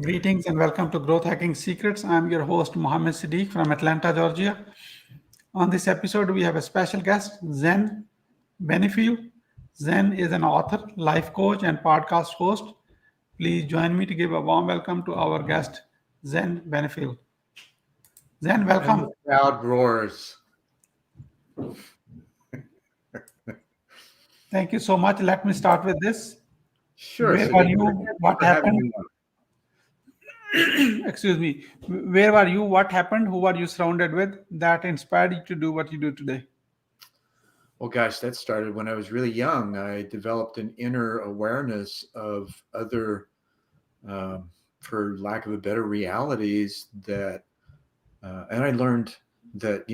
Greetings and welcome to Growth Hacking Secrets. I'm your host, Mohammed Siddique from Atlanta, Georgia. On this episode, we have a special guest, Zen Benefiel. Zen is an author, life coach, and podcast host. Please join me to give a warm welcome to our guest, Zen Benefiel. Zen, And welcome. the crowd roars. Thank you so much. Let me start with this. Sure, Where were Siddique. you? Thank you What for having happened? me on. Excuse me. Where were you? What happened? Who were you surrounded with that inspired you to do what you do today? Well, gosh, that started when I was really young. I developed an inner awareness of other, um, for lack of a better, realities and I learned that,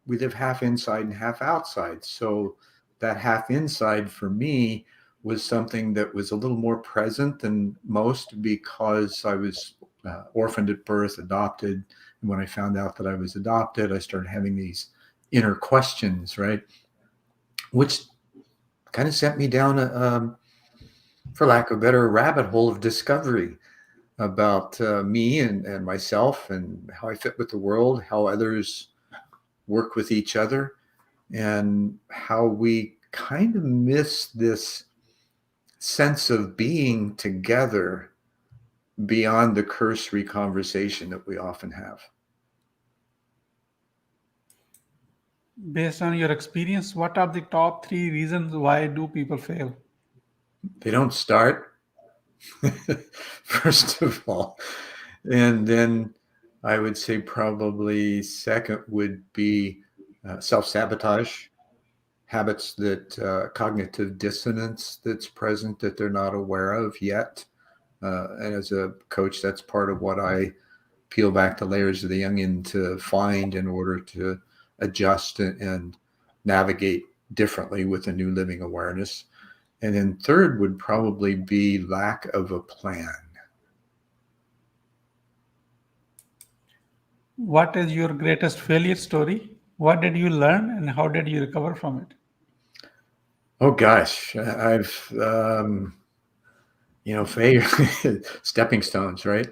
we live half inside and half outside. So that half inside for me was something that was a little more present than most because I was orphaned at birth, adopted. And when I found out that I was adopted, I started having these inner questions, right? Which kind of sent me down, for lack of a better, rabbit hole of discovery about me and myself and how I fit with the world, how others work with each other, and how we kind of miss this sense of being together beyond the cursory conversation that we often have. Based on your experience, what are the top three reasons why do people fail? They don't start, first of all. And then I would say probably second would be self sabotage, habits that cognitive dissonance that's present that they're not aware of yet. And as a coach, that's part of what I peel back the layers of the onion to find in order to adjust and navigate differently with a new living awareness. And then third would probably be lack of a plan. What is your greatest failure story? What did you learn and how did you recover from it? Oh gosh, I've failure stepping stones, right?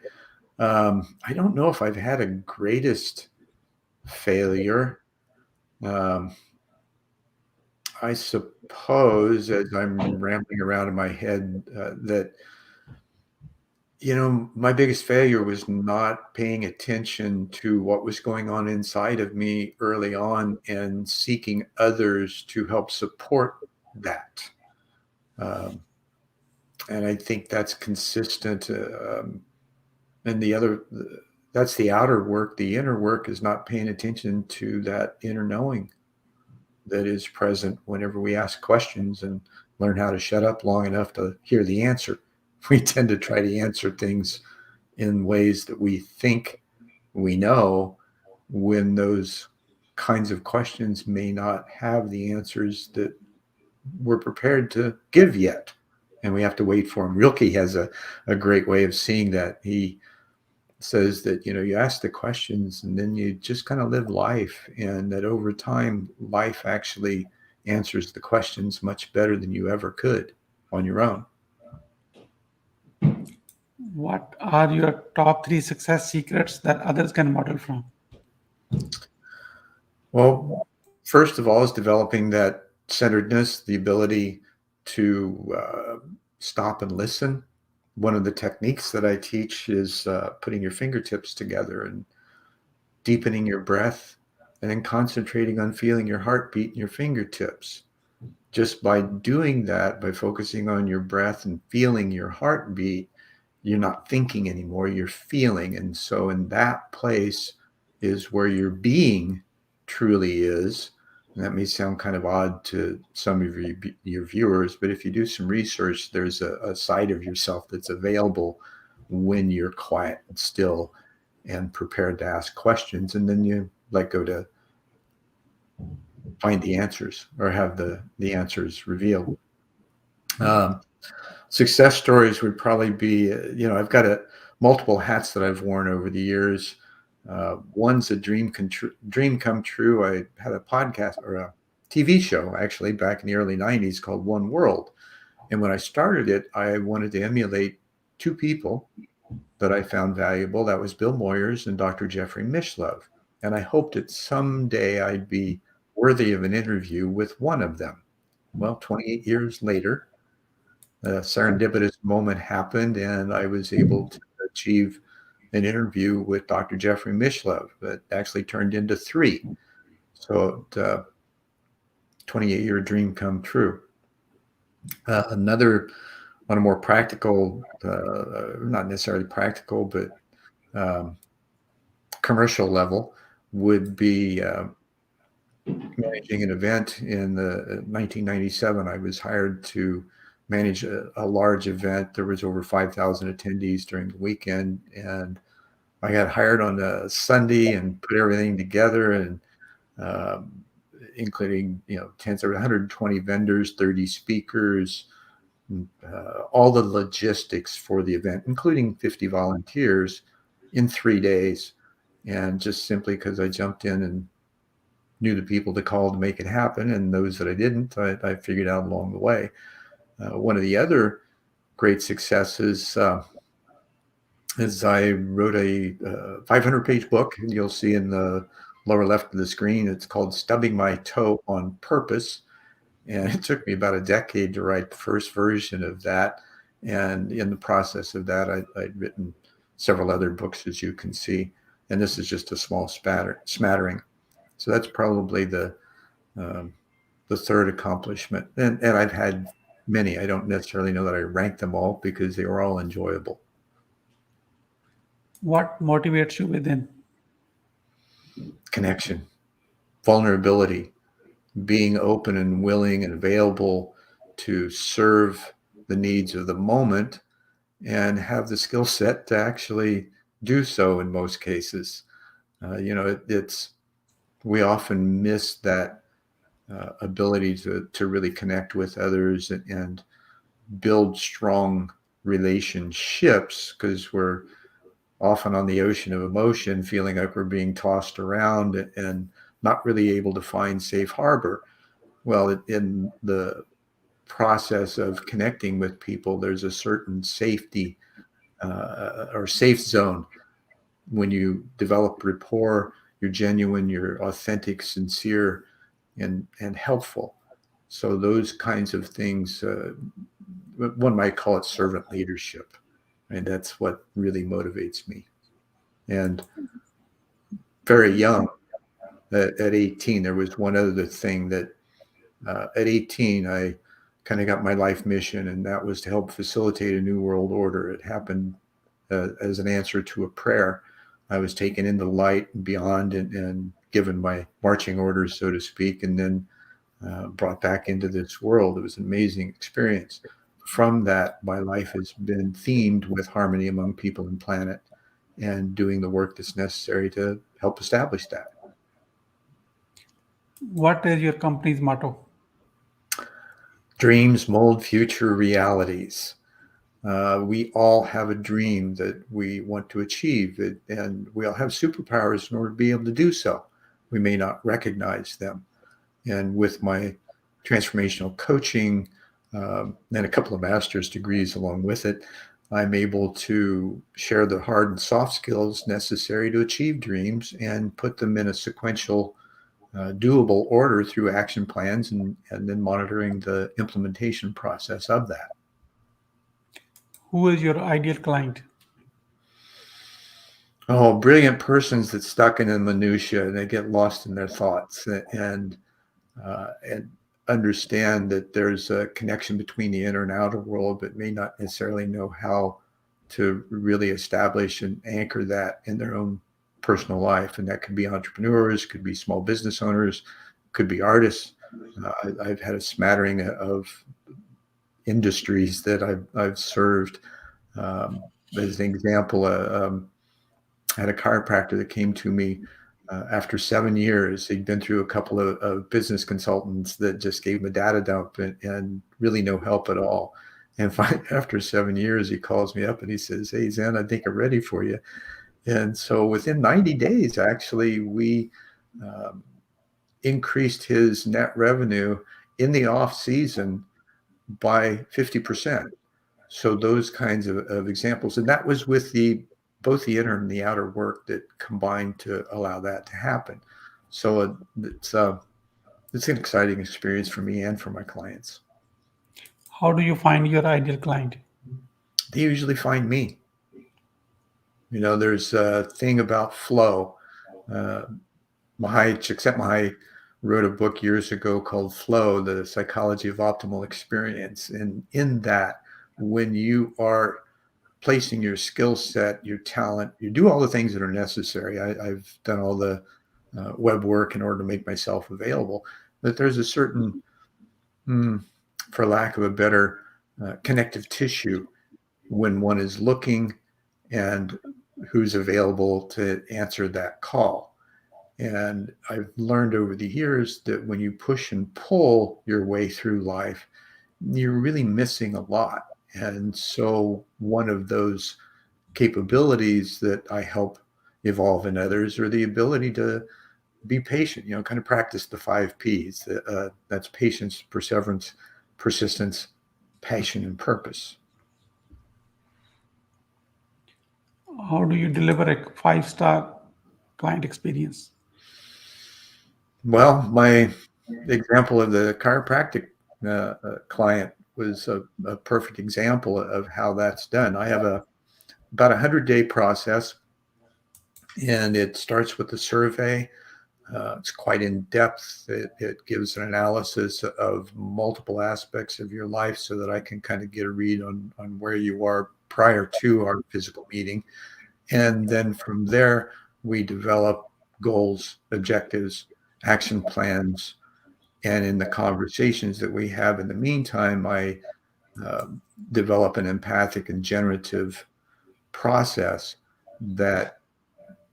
I don't know if I've had a greatest failure. Um, I suppose, as I'm rambling around in my head, that my biggest failure was not paying attention to what was going on inside of me early on and seeking others to help support that. Um, and I think that's consistent. And that's the outer work. The inner work is not paying attention to that inner knowing that is present whenever we ask questions and learn how to shut up long enough to hear the answer. We tend to try to answer things in ways that we think we know when those kinds of questions may not have the answers that we're prepared to give yet. And we have to wait for them. Rilke has a great way of seeing that. He says that, you ask the questions and then you just kind of live life, and that over time, life actually answers the questions much better than you ever could on your own. What are your top three success secrets that others can model from? Well, first of all, is developing that centeredness, the ability to stop and listen. One of the techniques that I teach is putting your fingertips together and deepening your breath, and then concentrating on feeling your heartbeat in your fingertips. Just by doing that, by focusing on your breath and feeling your heartbeat, you're not thinking anymore, you're feeling. And so, in that place is where your being truly is. And that may sound kind of odd to some of your viewers, but if you do some research, there's a side of yourself that's available when you're quiet and still and prepared to ask questions. And then you let go to find the answers or have the answers revealed. Um, Success stories would probably be, I've got multiple hats that I've worn over the years. One's a dream come true. I had a podcast or a TV show actually back in the early 90s called One World. And when I started it, I wanted to emulate two people that I found valuable. That was Bill Moyers and Dr. Jeffrey Mishlove. And I hoped that someday I'd be worthy of an interview with one of them. Well, 28 years later, a serendipitous moment happened, and I was able to achieve an interview with Dr. Jeffrey Mishlove that actually turned into 3. So 28-year dream come true. Another on a more practical, not necessarily practical, but commercial level would be managing an event in 1997. I was hired to manage a large event. There was over 5,000 attendees during the weekend, and I got hired on a Sunday and put everything together, and including 120 vendors, 30 speakers, all the logistics for the event, including 50 volunteers, in 3 days. And just simply because I jumped in and knew the people to call to make it happen, and those that I didn't, I figured out along the way. One of the other great successes is I wrote a 500-page book, and you'll see in the lower left of the screen. It's called Stubbing My Toe on Purpose. And it took me about a decade to write the first version of that. And in the process of that, I'd written several other books, as you can see. And this is just a small smattering. So that's probably the third accomplishment. And I've had many. I don't necessarily know that I rank them all because they were all enjoyable. What motivates you within? Connection, vulnerability, being open and willing and available to serve the needs of the moment and have the skill set to actually do so in most cases. We often miss that ability to really connect with others and build strong relationships, because we're often on the ocean of emotion, feeling like we're being tossed around and not really able to find safe harbor. Well, in the process of connecting with people, there's a certain safety or safe zone. When you develop rapport, you're genuine, you're authentic, sincere, and helpful. So those kinds of things, one might call it servant leadership. And that's what really motivates me. And very young, at 18, there was one other thing that at 18, I kind of got my life mission, and that was to help facilitate a new world order. It happened as an answer to a prayer. I was taken into light and beyond and given my marching orders, so to speak, and then brought back into this world. It was an amazing experience. From that, my life has been themed with harmony among people and planet, and doing the work that's necessary to help establish that. What is your company's motto? Dreams mold future realities. We all have a dream that we want to achieve, and we all have superpowers in order to be able to do so. We may not recognize them. And with my transformational coaching and a couple of master's degrees along with it, I'm able to share the hard and soft skills necessary to achieve dreams and put them in a sequential, doable order through action plans and then monitoring the implementation process of that. Who is your ideal client? Oh, brilliant persons that stuck in the minutia and they get lost in their thoughts and understand that there's a connection between the inner and outer world, but may not necessarily know how to really establish and anchor that in their own personal life. And that could be entrepreneurs, could be small business owners, could be artists. I've had a smattering of industries that I've served. As an example, I had a chiropractor that came to me after 7 years. He'd been through a couple of business consultants that just gave him a data dump and really no help at all. And after 7 years, he calls me up and he says, "Hey, Zen, I think I'm ready for you." And so within 90 days, actually, we increased his net revenue in the off season by 50%. So those kinds of examples. And that was with the both the inner and the outer work that combine to allow that to happen. So it's an exciting experience for me and for my clients. How do you find your ideal client? They usually find me. There's a thing about flow. Uh, Csikszentmihalyi wrote a book years ago called Flow, The Psychology of Optimal Experience. And in that, when you are placing your skill set, your talent, you do all the things that are necessary. I've done all the web work in order to make myself available, but there's a certain, mm, for lack of a better, connective tissue when one is looking and who's available to answer that call. And I've learned over the years that when you push and pull your way through life, you're really missing a lot. And so one of those capabilities that I help evolve in others are the ability to be patient, kind of practice the 5 Ps. That's patience, perseverance, persistence, passion, and purpose. How do you deliver a 5-star client experience? Well, my example of the chiropractic client was a perfect example of how that's done. I have about 100-day process, and it starts with a survey. It's quite in depth. It gives an analysis of multiple aspects of your life so that I can kind of get a read on where you are prior to our physical meeting. And then from there, we develop goals, objectives, action plans. And in the conversations that we have in the meantime, I uh, develop an empathic and generative process that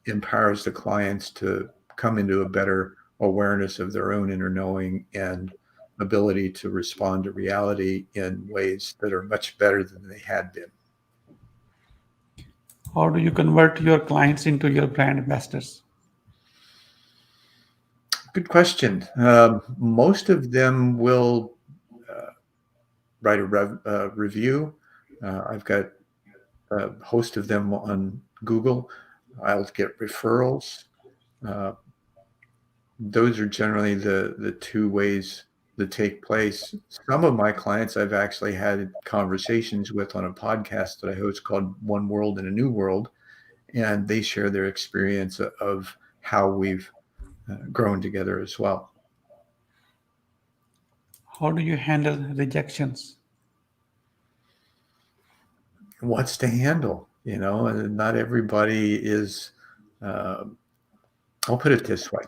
empowers the clients to come into a better awareness of their own inner knowing and ability to respond to reality in ways that are much better than they had been. How do you convert your clients into your brand ambassadors? Good question. Most of them will write a review. I've got a host of them on Google. I'll get referrals. Uh, those are generally the two ways that take place. Some of my clients I've actually had conversations with on a podcast that I host called One World in a New World, and they share their experience of how we've grown together as well. How do you handle rejections? What's to handle? And not everybody is. Uh, I'll put it this way: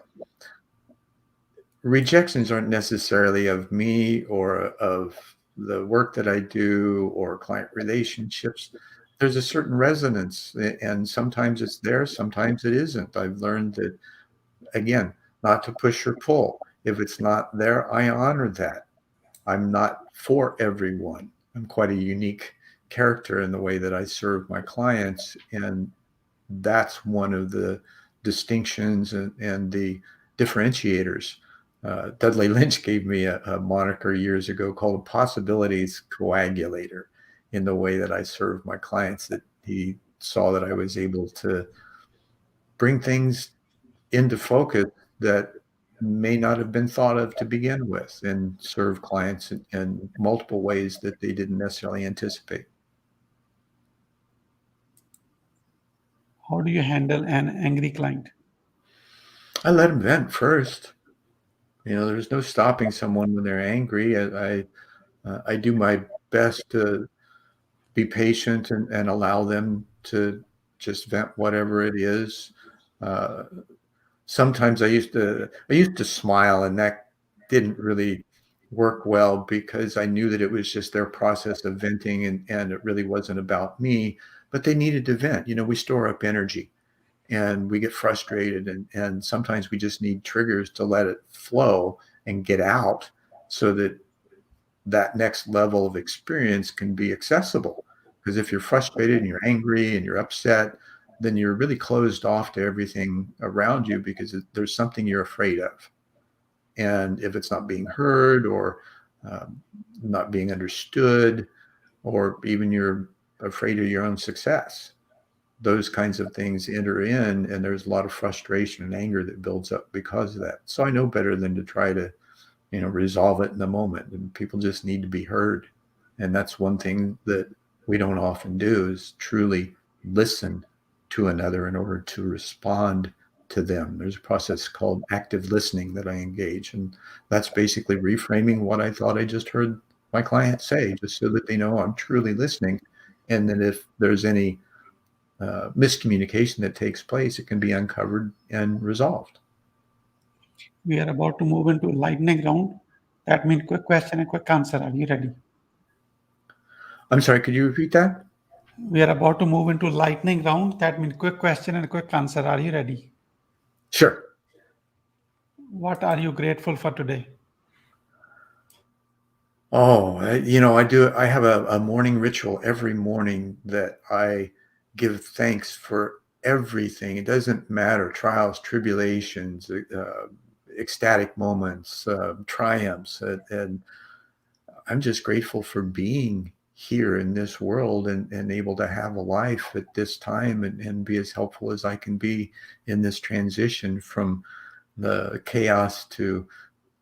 rejections aren't necessarily of me or of the work that I do or client relationships. There's a certain resonance, and sometimes it's there, sometimes it isn't. I've learned that, again, not to push or pull. If it's not there, I honor that. I'm not for everyone. I'm quite a unique character in the way that I serve my clients. And that's one of the distinctions and the differentiators. Dudley Lynch gave me a moniker years ago called a possibilities coagulator in the way that I serve my clients, that he saw that I was able to bring things into focus that may not have been thought of to begin with and serve clients in multiple ways that they didn't necessarily anticipate. How do you handle an angry client? I let them vent first. There's no stopping someone when they're angry. I do my best to be patient and allow them to just vent whatever it is. Uh, Sometimes I used to smile, and that didn't really work well because I knew that it was just their process of venting, and it really wasn't about me. But they needed to vent. We store up energy and we get frustrated, and sometimes we just need triggers to let it flow and get out so that that next level of experience can be accessible. Because if you're frustrated and you're angry and you're upset, then you're really closed off to everything around you because there's something you're afraid of. And if it's not being heard or um, not being understood, or even you're afraid of your own success, those kinds of things enter in, and there's a lot of frustration and anger that builds up because of that. So I know better than to try to, resolve it in the moment. And people just need to be heard. And that's one thing that we don't often do, is truly listen to another in order to respond to them. There's a process called active listening that I engage, and that's basically reframing what I thought I just heard my client say, just so that they know I'm truly listening. And then if there's any miscommunication that takes place, it can be uncovered and resolved. We are about to move into a lightning round. That means quick question and quick answer. Are you ready? I'm sorry, could you repeat that? We are about to move into lightning round. That means quick question and quick answer. Are you ready? Sure. What are you grateful for today? Oh, I have a morning ritual every morning that I give thanks for everything. It doesn't matter, trials, tribulations, ecstatic moments, triumphs. And I'm just grateful for being here in this world, and able to have a life at this time, and be as helpful as I can be in this transition from the chaos to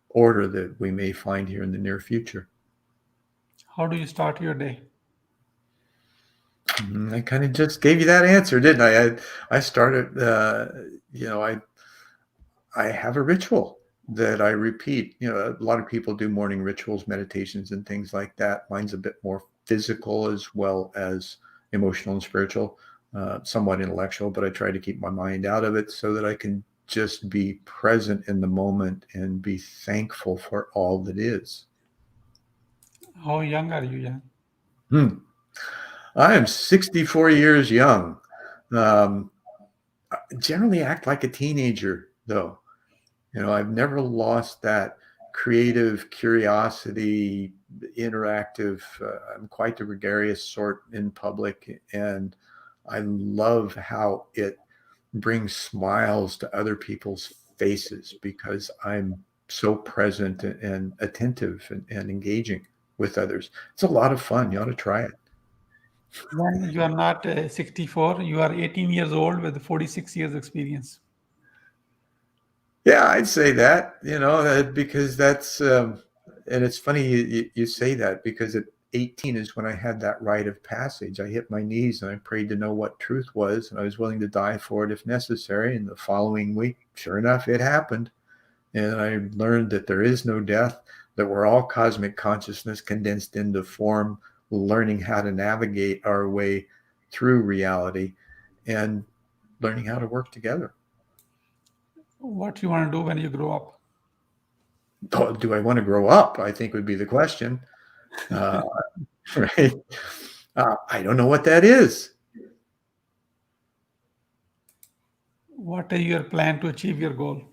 order that we may find here in the near future. How do you start your day? I kind of just gave you that answer, didn't I? I started, I have a ritual that I repeat. A lot of people do morning rituals, meditations, and things like that. Mine's a bit more physical as well as emotional and spiritual, somewhat intellectual, but I try to keep my mind out of it so that I can just be present in the moment and be thankful for all that is. How young are you, Jan? Hmm. I am 64 years young. Um, I generally act like a teenager, though. I've never lost that creative curiosity, interactive. I'm quite the gregarious sort in public, and I love how it brings smiles to other people's faces because I'm so present and attentive and engaging with others. It's a lot of fun. You ought to try it. When you are not 64, you are 18 years old with 46 years experience. Yeah, I'd say that, because that's, and it's funny you say that, because at 18 is when I had that rite of passage. I hit my knees and I prayed to know what truth was, and I was willing to die for it if necessary. And the following week, sure enough, it happened. And I learned that there is no death, that we're all cosmic consciousness condensed into form, learning how to navigate our way through reality and learning how to work together. What you want to do when you grow up? Do I want to grow up? I think would be the question. Uh, right? I don't know what that is. What is your plan to achieve your goal?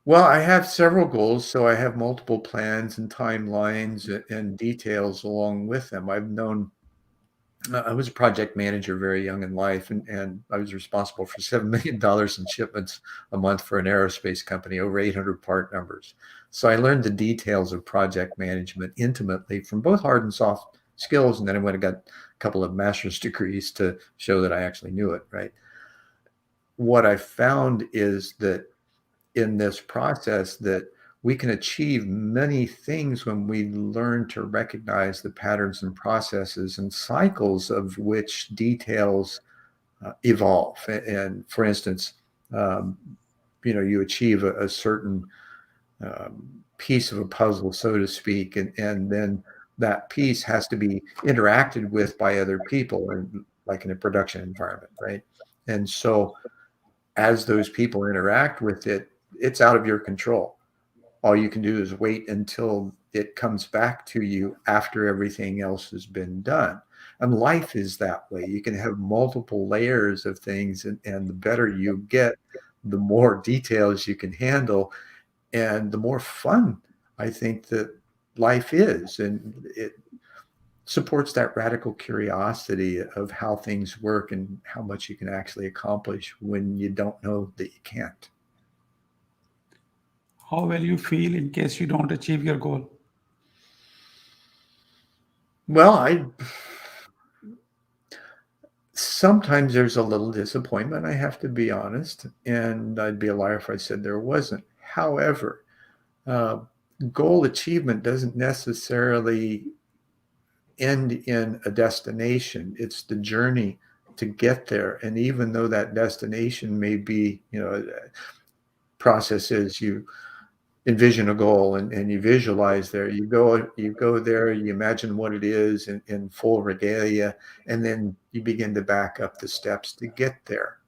Well, I have several goals, so I have multiple plans and timelines and details along with them. I was a project manager very young in life, and I was responsible for $7 million in shipments a month for an aerospace company, over 800 part numbers. So I learned the details of project management intimately from both hard and soft skills. And then I went and got a couple of master's degrees to show that I actually knew it, right? What I found is that in this process, that we can achieve many things when we learn to recognize the patterns and processes and cycles of which details evolve. And for instance, um, you achieve a certain piece of a puzzle, so to speak, and then that piece has to be interacted with by other people, and like in a production environment, right? And so as those people interact with it, it's out of your control. All you can do is wait until it comes back to you after everything else has been done. And life is that way. You can have multiple layers of things, and the better you get, the more details you can handle, and the more fun I think that life is. And it supports that radical curiosity of how things work and how much you can actually accomplish when you don't know that you can't. How will you feel in case you don't achieve your goal? Well, Sometimes there's a little disappointment, I have to be honest, and I'd be a liar if I said there wasn't. However, uh, goal achievement doesn't necessarily end in a destination. It's the journey to get there. And even though that destination may be, process is you envision a goal and you visualize there, you go there, you imagine what it is in full regalia, and then you begin to back up the steps to get there.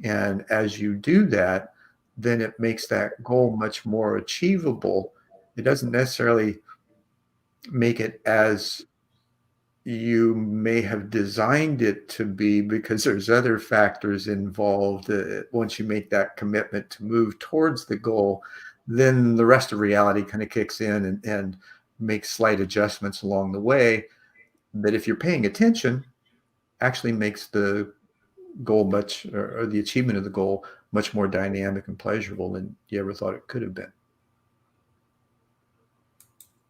And as you do that, then it makes that goal much more achievable. It doesn't necessarily make it as you may have designed it to be, because there's other factors involved. Once you make that commitment to move towards the goal, then the rest of reality kind of kicks in and makes slight adjustments along the way that, if you're paying attention, actually makes the goal or the achievement of the goal much more dynamic and pleasurable than you ever thought it could have been.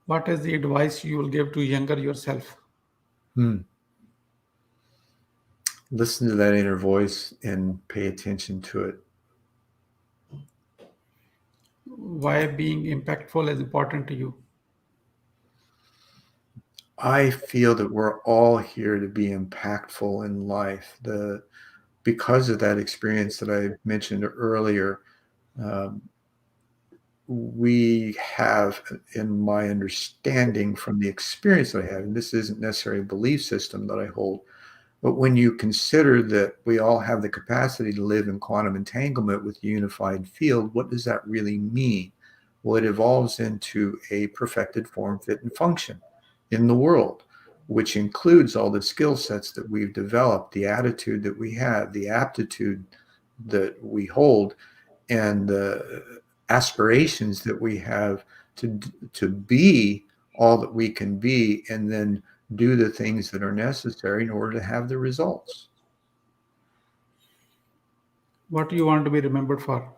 What is the advice you will give to younger yourself? Hmm. Listen to that inner voice and pay attention to it. Why being impactful is important to you? I feel that we're all here to be impactful in life. Because of that experience that I mentioned earlier, um, we have, in my understanding from the experience that I had, and this isn't necessarily a belief system that I hold, but when you consider that we all have the capacity to live in quantum entanglement with a unified field, what does that really mean? Well, it evolves into a perfected form, fit, and function in the world, which includes all the skill sets that we've developed, the attitude that we have, the aptitude that we hold, and the aspirations that we have to be all that we can be, and then do the things that are necessary in order to have the results. What do you want to be remembered for?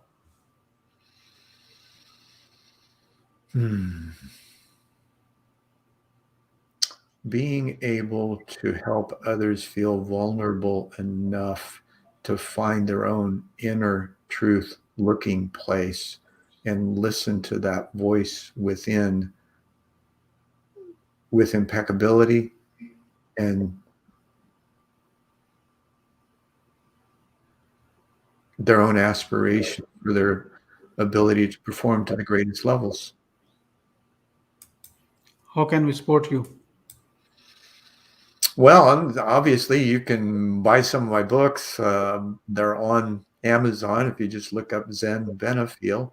Hmm. Being able to help others feel vulnerable enough to find their own inner truth looking place and listen to that voice within with impeccability and their own aspiration for their ability to perform to the greatest levels. How can we support you? Well, obviously, you can buy some of my books. They're on Amazon. If you just look up Zen Benefiel,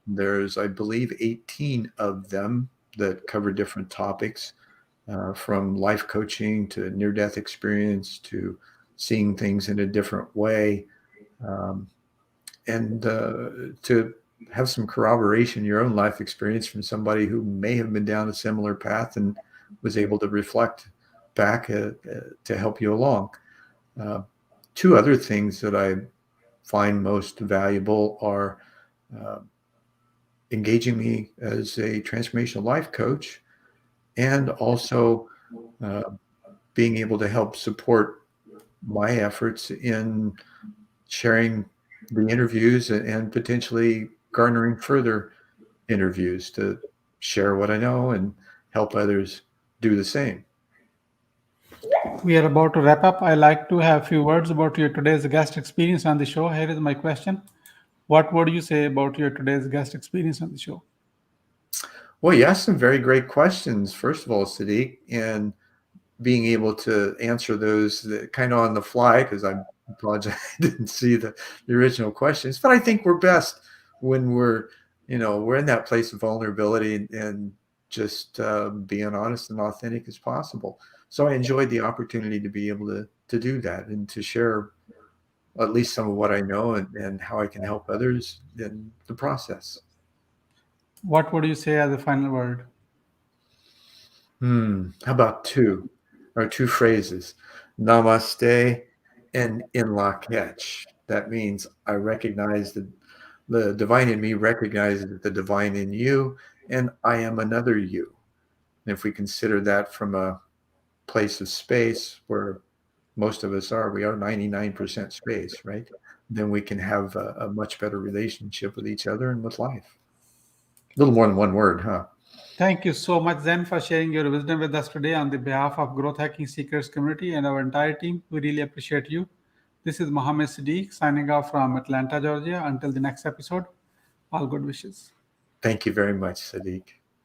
there's, I believe, 18 of them that cover different topics, from life coaching to near-death experience to seeing things in a different way. Um, and to have some corroboration in your own life experience from somebody who may have been down a similar path and was able to reflect back to help you along. Uh, Two other things that I find most valuable are uh, engaging me as a transformational life coach, and also uh, being able to help support my efforts in sharing the interviews and potentially garnering further interviews to share what I know and help others do the same. We are about to wrap up. I like to have a few words about your today's guest experience on the show. Here is my question. What would you say about your today's guest experience on the show? Well, you asked some very great questions, first of all, Siddique, and being able to answer those kind of on the fly, because I apologize, I didn't see the original questions. But I think we're best when we're in that place of vulnerability and just being honest and authentic as possible. So I enjoyed the opportunity to be able to do that and to share at least some of what I know and how I can help others in the process. What would you say as a final word? How about two phrases? Namaste and in Lak'ech. That means I recognize the divine in me recognizes the divine in you, and I am another you. And if we consider that from a place of space where most of us are. We are 99% space, right? Then we can have a much better relationship with each other and with life. A little more than one word, huh? Thank you so much, Zen, for sharing your wisdom with us today on the behalf of Growth Hacking Secrets community and our entire team. We really appreciate you. This is Mohammed Siddique signing off from Atlanta, Georgia. Until the next episode, all good wishes. Thank you very much, Siddique.